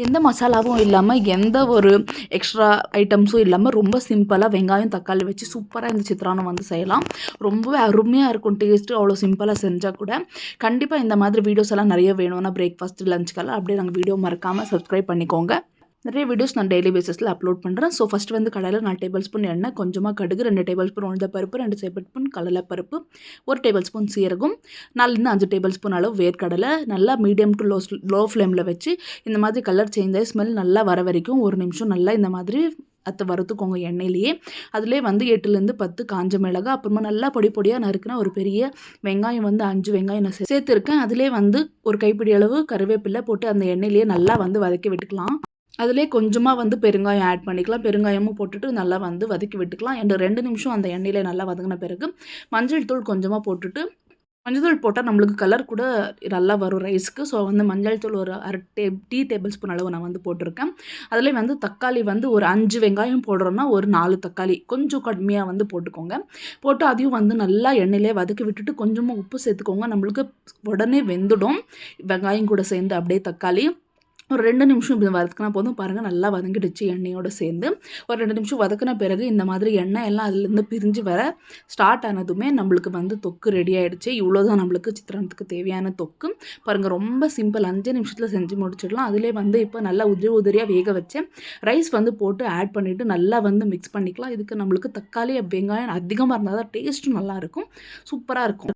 எந்த மசாலாவும் இல்லாமல் எந்த ஒரு எக்ஸ்ட்ரா ஐட்டம்ஸும் இல்லாமல் ரொம்ப சிம்பிளாக வெங்காயம் தக்காளி வச்சு சூப்பராக இந்த சித்ரான்னம் வந்து செய்யலாம். ரொம்பவே அருமையாக இருக்கும் டேஸ்ட்டு. அவ்வளோ சிம்பிளாக செஞ்சால் கூட கண்டிப்பாக இந்த மாதிரி வீடியோஸ் எல்லாம் நிறைய வேணும்னா பிரேக்ஃபாஸ்ட் லஞ்சுக்கெல்லாம் அப்படியே நாங்கள் வீடியோ மறக்காமல் சப்ஸ்கிரைப் பண்ணிக்கோங்க. நிறைய வீடியோஸ் நான் டெய்லி பேசிஸில் அப்லோட் பண்ணுறேன். ஸோ ஃபஸ்ட் வந்து கடாயில் 4 டேபிள் ஸ்பூன் எண்ணெய், கொஞ்சமாக கடுகு, 2 டேபிள் ஸ்பூன் உளுந்தப்பருப்பு, 2 டேபிள் ஸ்பூன் கடலைப்பருப்பு, 1 டேபிள் ஸ்பூன் சீரகம், 4லேருந்து 5 டேபிள் ஸ்பூன் அளவு வேர்க்கடலை நல்லா மீடியம் டு லோ ஃப்ளேமில் வச்சு இந்த மாதிரி கலர் சேஞ்ச் ஆகி ஸ்மெல் நல்லா வர வரைக்கும் ஒரு நிமிஷம் நல்லா இந்த மாதிரி வறுத்துக்கோங்க எண்ணெயிலேயே. அதிலே வந்து 8லேருந்து 10 காஞ்ச மிளகாய், அப்புறமா நல்லா பொடி பொடியாக நறுக்குனா ஒரு பெரிய வெங்காயம் வந்து 5 வெங்காயம் நான் சேர்த்துருக்கேன். அதிலே வந்து ஒரு கைப்பிடி அளவு கருவேப்பிலை போட்டு அந்த எண்ணெயிலேயே நல்லா வந்து வதக்கி விட்டுக்கலாம். அதிலே கொஞ்சமாக வந்து பெருங்காயம் ஆட் பண்ணிக்கலாம். பெருங்காயமும் போட்டுட்டு நல்லா வந்து வதக்கி விட்டுக்கலாம். 2 நிமிஷம் அந்த எண்ணெயிலே நல்லா வதங்கின பிறகு மஞ்சள் தூள் கொஞ்சமாக போட்டுட்டு, மஞ்சள் தூள் போட்டால் நம்மளுக்கு கலர் கூட நல்லா வரும் ரைஸ்க்கு. ஸோ வந்து மஞ்சள் தூள் ஒரு அரை டீ டேபிள் ஸ்பூன் அளவு நான் வந்து போட்டிருக்கேன். அதிலே வந்து தக்காளி வந்து ஒரு 5 வெங்காயம் போடுறோன்னா ஒரு 4 தக்காளி கொஞ்சம் கம்மியாக வந்து போட்டுக்கோங்க. போட்டு அதையும் வந்து நல்லா எண்ணெயிலே வதக்கி விட்டுட்டு கொஞ்சமாக உப்பு சேர்த்துக்கோங்க. நம்மளுக்கு உடனே வெந்துடும் வெங்காயம் கூட சேர்ந்து அப்படியே தக்காளி. ஒரு 2 நிமிஷம் இப்படி வதக்கினா போதும். பாருங்கள் நல்லா வதங்கிடுச்சு எண்ணெயோடு சேர்ந்து. ஒரு 2 நிமிஷம் வதக்கின பிறகு இந்த மாதிரி எண்ணெய் எல்லாம் அதுலேருந்து பிரிஞ்சு வர ஸ்டார்ட் ஆனதுமே நம்மளுக்கு வந்து தொக்கு ரெடி ஆகிடுச்சு. இவ்வளோ தான் நம்மளுக்கு சித்திரான்னத்துக்கு தேவையான தொக்கு. பாருங்கள் ரொம்ப சிம்பிள், 5 நிமிஷத்தில் செஞ்சு முடிச்சிடலாம். அதிலே வந்து இப்போ நல்லா உதிரியாக வேக வச்சேன் ரைஸ் வந்து போட்டு ஆட் பண்ணிவிட்டு நல்லா வந்து மிக்ஸ் பண்ணிக்கலாம். இதுக்கு நம்மளுக்கு தக்காளி வெங்காயம் அதிகமாக இருந்தால் தான் டேஸ்ட்டும் நல்லாயிருக்கும், சூப்பராக இருக்கும்.